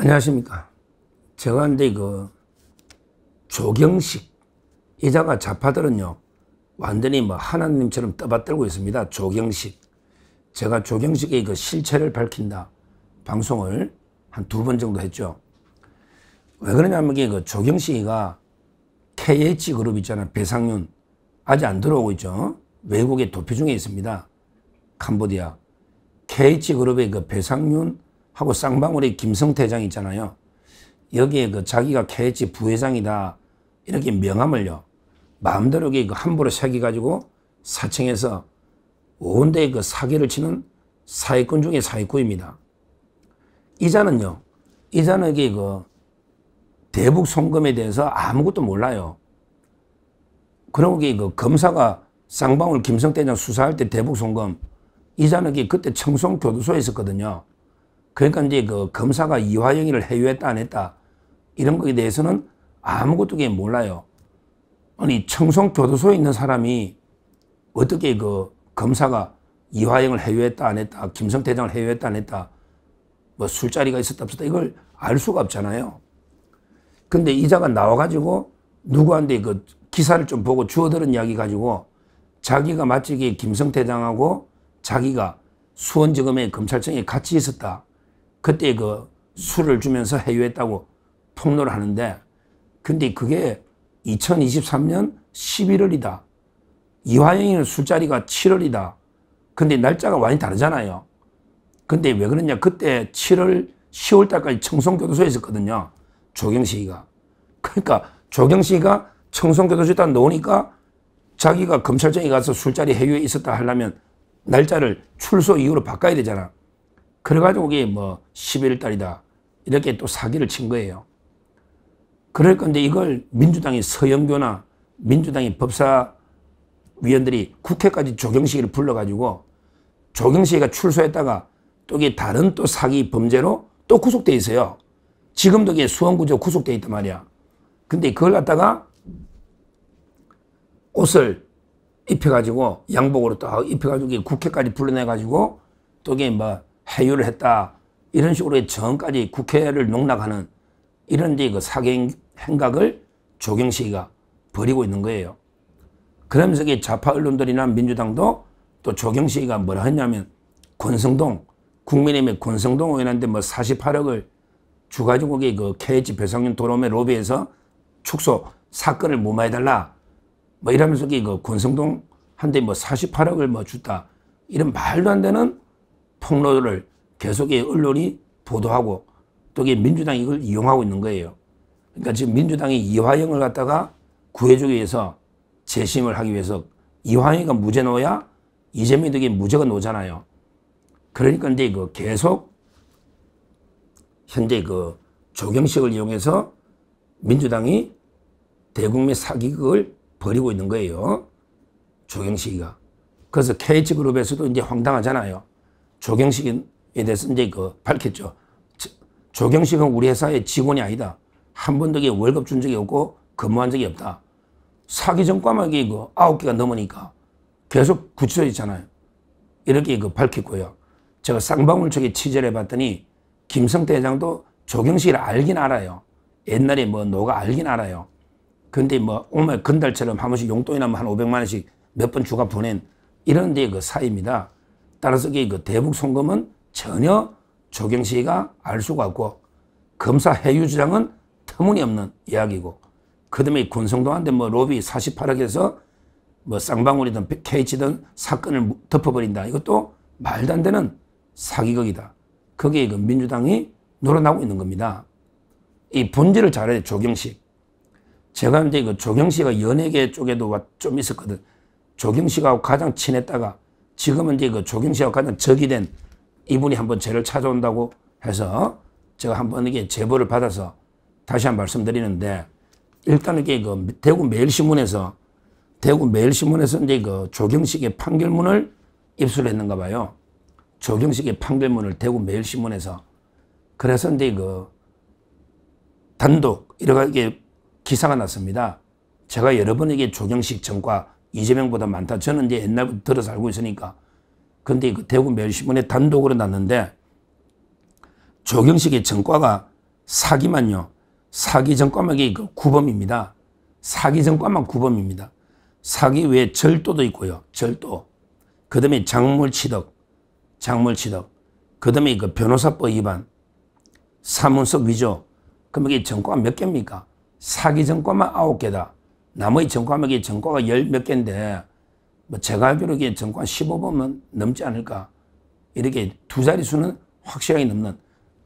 안녕하십니까. 제가 근데 조경식 이자가 좌파들은요 완전히 하나님처럼 떠받들고 있습니다. 조경식. 제가 조경식의 실체를 밝힌다 방송을 한 2번 정도 했죠. 왜 그러냐면 조경식이가 KH그룹 있잖아요. 배상윤 아직 안 들어오고 있죠. 외국의 도피 중에 있습니다. 캄보디아. KH그룹의 배상윤하고 쌍방울의 김성태 회장 있잖아요. 여기에 자기가 KH 부회장이다 이렇게 명함을요 마음대로 함부로 새겨가지고 사칭해서 온데 사기를 치는 사기꾼 중에 사기꾼입니다. 이자는 대북 송금에 대해서 아무것도 몰라요. 그러고 검사가 쌍방울 김성태 회장 수사할 때 대북 송금 이자는 그때 청송교도소에 있었거든요. 그러니까 이제 검사가 이화영이를 해유했다 안 했다 이런 거에 대해서는 아무것도 몰라요. 아니 청송교도소에 있는 사람이 어떻게 검사가 이화영을 해유했다 안 했다 김성태 회장을 해유했다 안 했다 뭐 술자리가 있었다 없었다 이걸 알 수가 없잖아요. 근데 이자가 나와가지고 누구한테 기사를 좀 보고 주워들은 이야기 가지고 자기가 마치 김성태 회장하고 자기가 수원지검에 검찰청에 같이 있었다. 그때 술을 주면서 해유했다고 폭로를 하는데 근데 그게 2023년 11월이다. 이화영이는 술자리가 7월이다. 근데 날짜가 완전히 다르잖아요. 근데 왜 그러냐. 그때 7월, 10월 달까지 청송교도소에 있었거든요. 조경식이가. 그러니까 조경식이가 청송교도소에 딱 놓으니까 자기가 검찰청에 가서 술자리 해유에 있었다 하려면 날짜를 출소 이후로 바꿔야 되잖아. 그래가지고 이게 11월 달이다. 이렇게 또 사기를 친 거예요. 그럴 건데 이걸 민주당이 서영교나 민주당이 법사위원들이 국회까지 조경식이를 불러가지고 조경식이가 출소했다가 또 이게 다른 또 사기 범죄로 또 구속돼 있어요. 지금도 이게 수원구조 구속돼 있단 말이야. 근데 그걸 갖다가 옷을 입혀가지고 양복으로 딱 입혀가지고 국회까지 불러내가지고 또 이게 해유를 했다. 이런 식으로 전까지 국회를 농락하는 이런 사기 행각을 조경식이가 벌이고 있는 거예요. 그러면서 좌파 언론들이나 민주당도 또 조경식이가 뭐라 했냐면 권성동, 국민의힘의 권성동 의원한테 48억을 주가지고 KH 배상윤 도로매 로비에서 축소 사건을 무마해달라. 이러면서 권성동한테 48억을 줬다. 이런 말도 안 되는 폭로를 계속 언론이 보도하고 또 민주당이 이걸 이용하고 있는 거예요. 그러니까 지금 민주당이 이화영을 갖다가 구해주기 위해서 재심을 하기 위해서 이화영이가 무죄 놓아야 이재명도 무죄가 놓잖아요. 그러니까 이제 계속 현재 조경식을 이용해서 민주당이 대국민 사기극을 벌이고 있는 거예요. 조경식이가. 그래서 KH그룹에서도 이제 황당하잖아요. 조경식에 대해서 이제 밝혔죠. 조경식은 우리 회사의 직원이 아니다. 한 번도 월급 준 적이 없고 근무한 적이 없다. 사기 전과만 9개가 넘으니까 계속 구치소에 있잖아요. 이렇게 밝혔고요. 제가 쌍방울 쪽에 취재를 해봤더니 김성태 회장도 조경식을 알긴 알아요. 옛날에 노가 알긴 알아요. 근데 오늘 건달처럼 한 번씩 용돈이나 한 500만 원씩 몇 번 주가 보낸 이런 데 사이입니다. 따라서 대북 송금은 전혀 조경식이가 알 수가 없고 검사 해유 주장은 터무니없는 이야기고 그다음에 권성동한테 로비 48억에서 쌍방울이든 KH든 사건을 덮어버린다. 이것도 말도 안 되는 사기극이다. 거기에 민주당이 놀아나고 있는 겁니다. 이 본질을 잘 알아야 돼. 조경식. 제가 이제 조경식이가 연예계 쪽에도 좀 있었거든. 조경식하고 가장 친했다가 지금은 이제 조경식하고 가장 적이 된 이분이 한번 저를 찾아온다고 해서 제가 한번 이게 제보를 받아서 다시 한번 말씀드리는데 일단 이게 대구 매일신문에서 이제 조경식의 판결문을 입수했는가 봐요. 조경식의 판결문을 대구 매일신문에서. 그래서 이제 단독 이렇게 기사가 났습니다. 제가 여러 번 이게 조경식 전과 이재명보다 많다. 저는 이제 옛날부터 들어서 알고 있으니까. 근데 대구 매일신문에 단독으로 났는데 조경식의 전과가 사기만요. 사기 전과만 그 구범입니다. 사기 전과만 구범입니다. 사기 외에 절도도 있고요. 절도. 그 다음에 작물취득. 그 다음에 그 변호사법 위반. 사문서 위조. 그럼 이게 전과가 몇 개입니까? 사기 전과만 9개다. 나머지 전과만 이게 전과가 10몇 개인데, 뭐 제가 알기로 이게 전과 15번은 넘지 않을까. 이렇게 두 자릿수는 확실하게 넘는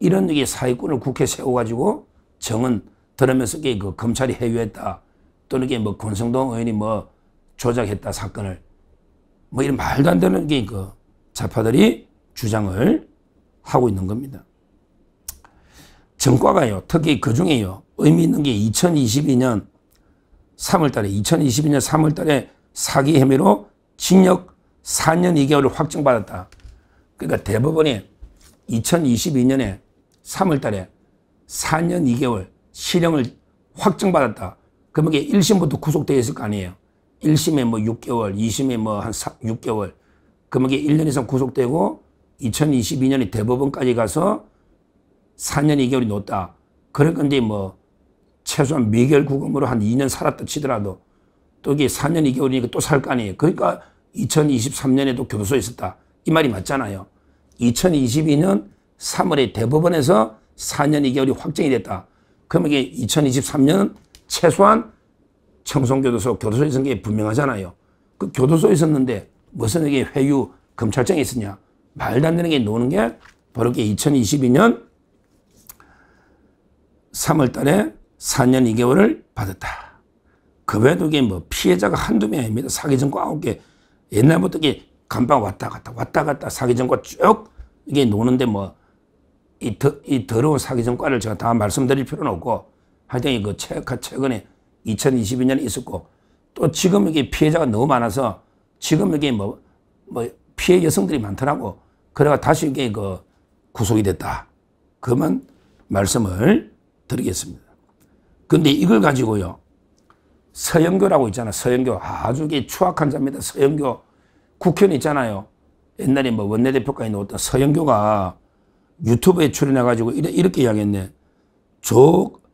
이런 게 사기꾼을 국회에 세워가지고 정은 들으면서 이게 그 검찰이 회유했다. 또는 이게 뭐 권성동 의원이 뭐 조작했다 사건을. 뭐 이런 말도 안 되는 게 그 좌파들이 주장을 하고 있는 겁니다. 전과가요. 특히 그 중에요. 의미 있는 게 2022년 3월달에 사기 혐의로 징역 4년 2개월을 확정받았다. 그러니까 대법원이 2022년에 3월달에 4년 2개월 실형을 확정받았다. 그러면 이게 1심부터 구속되어 있을 거 아니에요. 1심에 뭐 6개월, 2심에 뭐 한 6개월. 그러면 이게 1년 이상 구속되고 2022년에 대법원까지 가서 4년 2개월이 놓았다. 그러니까 이제 뭐 최소한 미결 구금으로 한 2년 살았다 치더라도 또 이게 4년 2개월이니까 또 살 거 아니에요. 그러니까 2023년에도 교도소에 있었다. 이 말이 맞잖아요. 2022년 3월에 대법원에서 4년 2개월이 확정이 됐다. 그러면 이게 2023년 최소한 청송교도소, 교도소에 있은 게 분명하잖아요. 그 교도소에 있었는데 무슨 이게 회유 검찰청에 있었냐. 말도 안 되는 게 노는 게 바로 이게 2022년 3월 달에 4년 2개월을 받았다. 그 외에도 이게 뭐 피해자가 한두 명이 아닙니다. 사기 전과 9개. 옛날부터 이게 감방 왔다 갔다 사기 전과 쭉 이게 노는데 뭐 이 더러운 사기 전과를 제가 다 말씀드릴 필요는 없고 하여튼 그 최근에 2022년에 있었고 또 지금 이게 피해자가 너무 많아서 지금 이게 뭐 피해 여성들이 많더라고. 그래가 다시 이게 그 구속이 됐다. 그만 말씀을 드리겠습니다. 근데 이걸 가지고요. 서영교라고 있잖아. 서영교. 아주 이게 추악한 자입니다. 서영교. 국회의원 있잖아요. 옛날에 뭐 원내대표까지 나왔던 서영교가 유튜브에 출연해가지고 이렇게 이야기했네.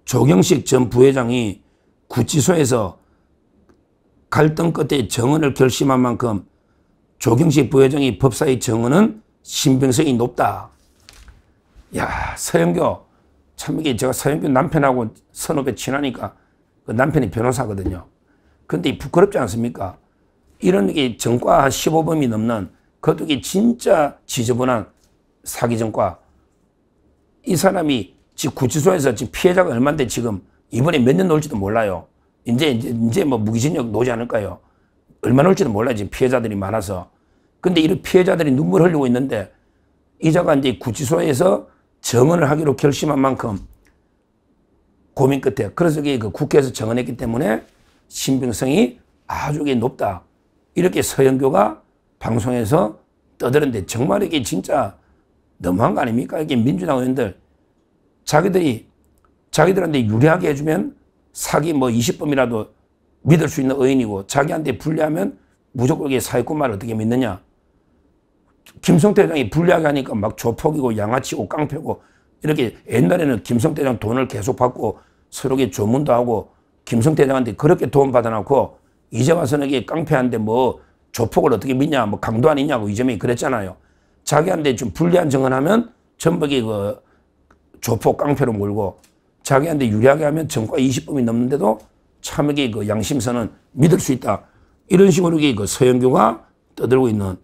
조경식 전 부회장이 구치소에서 갈등 끝에 정언을 결심한 만큼 조경식 부회장이 법사위 정언은 신빙성이 높다. 야, 서영교. 참 이게 제가 서영교 남편하고 선후배 친하니까 그 남편이 변호사거든요. 근데 부끄럽지 않습니까? 이런 게 전과 15범이 넘는 그것도 이게 진짜 지저분한 사기 전과. 이 사람이 지금 구치소에서 지금 피해자가 얼마인데 지금 이번에 몇 년 놀지도 몰라요. 이제 뭐 무기징역 놓지 않을까요? 얼마 놀지도 몰라요. 지금 피해자들이 많아서. 근데 이런 피해자들이 눈물 흘리고 있는데 이자가 이제 구치소에서 정언을 하기로 결심한 만큼 고민 끝에 그래서 그 국회에서 정언했기 때문에 신빙성이 아주 높다. 이렇게 서영교가 방송에서 떠드는데 정말 이게 진짜 너무한 거 아닙니까? 이게 민주당 의원들 자기들한테 유리하게 해주면 사기 뭐 20범이라도 믿을 수 있는 의원이고 자기한테 불리하면 무조건 이게 사기꾼 말을 어떻게 믿느냐. 김성태 회장이 불리하게 하니까 막 조폭이고 양아치고 깡패고 이렇게 옛날에는 김성태 회장 돈을 계속 받고 서로게 조문도 하고 김성태 회장한테 그렇게 돈 받아놓고 이제 와서는 이게 깡패한테 뭐 조폭을 어떻게 믿냐 뭐 강도 아니냐고 이재명이 그랬잖아요. 자기한테 좀 불리한 정언하면 전부 그 조폭 깡패로 몰고 자기한테 유리하게 하면 전과 20범이 넘는데도 참 이게 그 양심선은 믿을 수 있다. 이런 식으로 그 서영교가 떠들고 있는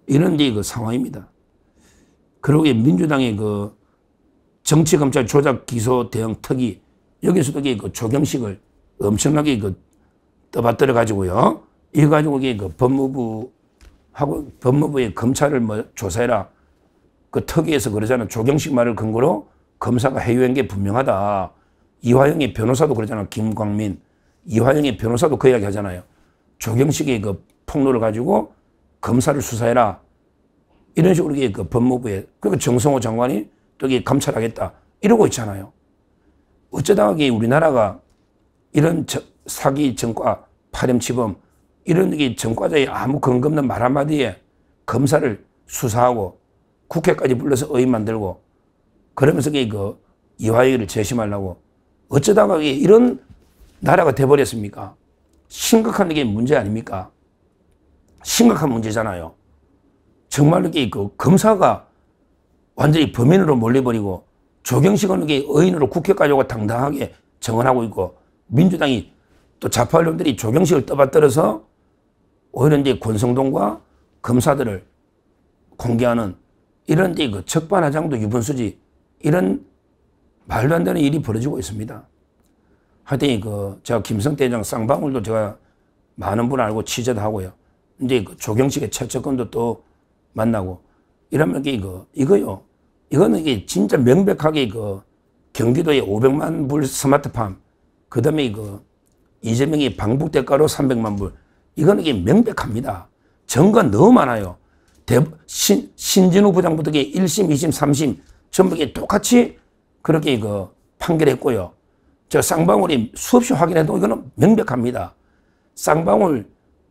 이런 그 상황입니다. 그리고 민주당의 그 정치검찰 조작 기소 대응 특위 여기서도 그 조경식을 엄청나게 그 떠받들어 가지고요. 이거 가지고 그 법무부의 검찰을 뭐 조사해라. 그 특위에서 그러잖아. 조경식 말을 근거로 검사가 해유한 게 분명하다. 이화영의 변호사도 그러잖아. 김광민. 이화영의 변호사도 그 이야기 하잖아요. 조경식의 그 폭로를 가지고 검사를 수사해라. 이런 식으로 그 법무부에, 그리고 정성호 장관이 또 감찰하겠다. 이러고 있잖아요. 어쩌다가 우리나라가 이런 사기 전과 파렴치범 이런 전과자의 아무 근거 없는 말 한마디에 검사를 수사하고 국회까지 불러서 의원 만들고 그러면서 이화영이를 재심하려고 어쩌다가 이런 나라가 돼버렸습니까? 심각한 게 문제 아닙니까? 심각한 문제잖아요. 정말로 그 검사가 완전히 범인으로 몰려버리고 조경식은 의인으로 국회까지 오고 당당하게 정언하고 있고 민주당이 또 좌파 언론들이 조경식을 떠받들어서 오히려 이제 권성동과 검사들을 공개하는 이런 데 그 적반하장도 유분수지 이런 말도 안 되는 일이 벌어지고 있습니다. 하여튼 제가 김성태 장 쌍방울도 제가 많은 분 알고 취재도 하고요. 이제 그 조경식의 최측근도 또 만나고 이러면 이거요. 이거는 진짜 명백하게 경기도에 500만 불 스마트팜, 그 다음에 이재명이 방북 대가로 300만 불, 이거는 명백합니다. 증거가 너무 많아요. 신진우 부장부터 1심, 2심, 3심 전부 똑같이 그렇게 판결했고요. 저 쌍방울이 수없이 확인해도 이거는 명백합니다. 쌍방울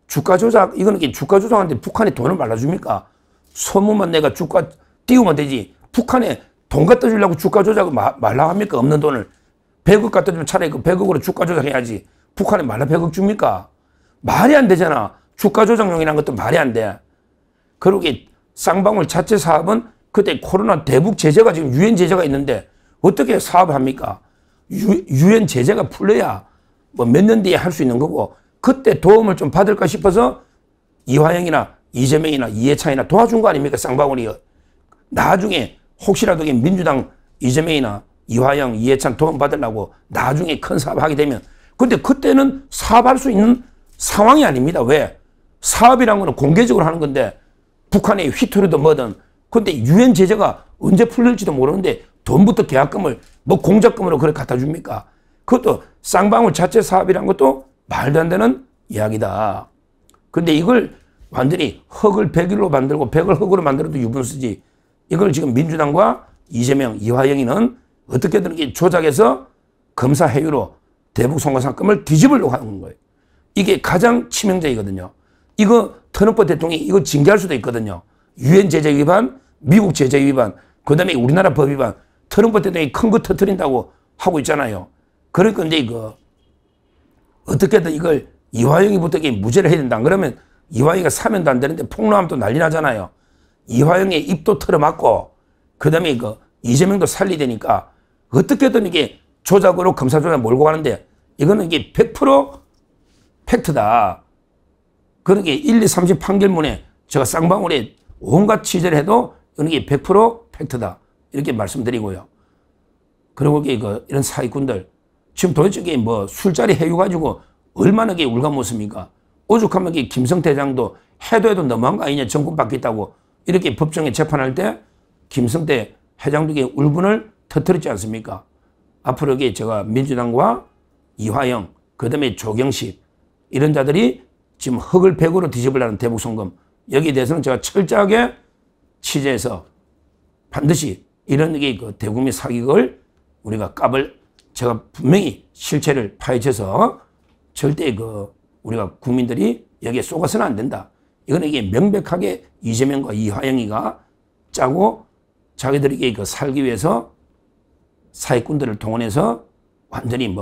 주가 조작, 이거는 주가 조작하는데 북한이 돈을 말라줍니까? 소문만 내가 주가 띄우면 되지. 북한에 돈 갖다 주려고 주가 조작을 말라 합니까? 없는 돈을. 100억 갖다 주면 차라리 100억으로 주가 조작해야지. 북한에 말라 100억 줍니까? 말이 안 되잖아. 주가 조작용이라는 것도 말이 안 돼. 그리고 쌍방울 자체 사업은 그때 코로나 대북 제재가 지금 유엔 제재가 있는데 어떻게 사업을 합니까? 유엔 제재가 풀려야 뭐 몇 년 뒤에 할 수 있는 거고 그때 도움을 좀 받을까 싶어서 이화영이나 이재명이나 이해찬이나 도와준 거 아닙니까? 쌍방울이. 나중에 혹시라도 민주당 이재명이나 이화영, 이해찬 도움 받으려고 나중에 큰 사업 하게 되면 근데 그때는 사업할 수 있는 상황이 아닙니다. 왜? 사업이란 거는 공개적으로 하는 건데 북한의 휘토르든 뭐든 근데 유엔 제재가 언제 풀릴지도 모르는데 돈부터 계약금을 뭐 공작금으로 그렇게 갖다 줍니까? 그것도 쌍방울 자체 사업이란 것도 말도 안 되는 이야기다. 근데 이걸 완전히 흙을 100일로 만들고 100을 흙으로 만들어도 유분수지. 이걸 지금 민주당과 이재명, 이화영이는 어떻게든 이렇게 조작해서 검사 회유로 대북 송금 사건을 뒤집으려고 하는 거예요. 이게 가장 치명적이거든요. 이거 트럼프 대통령이 이거 징계할 수도 있거든요. 유엔 제재 위반, 미국 제재 위반, 그 다음에 우리나라 법 위반. 트럼프 대통령이 큰 거 터뜨린다고 하고 있잖아요. 그러니까 이제 어떻게든 이걸 이화영이부터 무죄를 해야 된다. 그러면 이화영이가 사면도 안 되는데 폭로하면 또 난리 나잖아요. 이화영의 입도 틀어막고 그 다음에 이재명도 살리되니까 어떻게든 이게 조작으로 검사 조작 몰고 가는데 이거는 100% 팩트다. 그러게 1, 2, 3심 판결문에 제가 쌍방울에 온갖 취재를 해도 이게 100% 팩트다. 이렇게 말씀드리고요. 그리고 이런 사기꾼들 지금 도대체 뭐 술자리 해유 가지고 얼마나 울가먹습니까? 오죽하면 김성태장도 해도 너무한 거 아니냐 정권 바뀌었다고 이렇게 법정에 재판할 때 김성태 회장도 울분을 터뜨렸지 않습니까? 앞으로 제가 민주당과 이화영 그 다음에 조경식 이런 자들이 지금 흙을 100으로 뒤집으려는 대북 송금 여기에 대해서는 제가 철저하게 취재해서 반드시 이런 대국민 사기극을 우리가 제가 분명히 실체를 파헤쳐서 절대 우리가 국민들이 여기에 속아서는 안 된다. 이거는 명백하게 이재명과 이화영이가 짜고 자기들이 살기 위해서 사기꾼들을 동원해서 완전히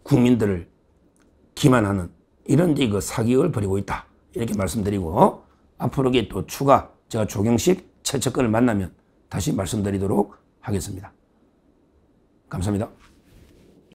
국민들을 기만하는 이런 사기극을 벌이고 있다. 이렇게 말씀드리고 앞으로 또 추가 제가 조경식 최측근을 만나면 다시 말씀드리도록 하겠습니다. 감사합니다.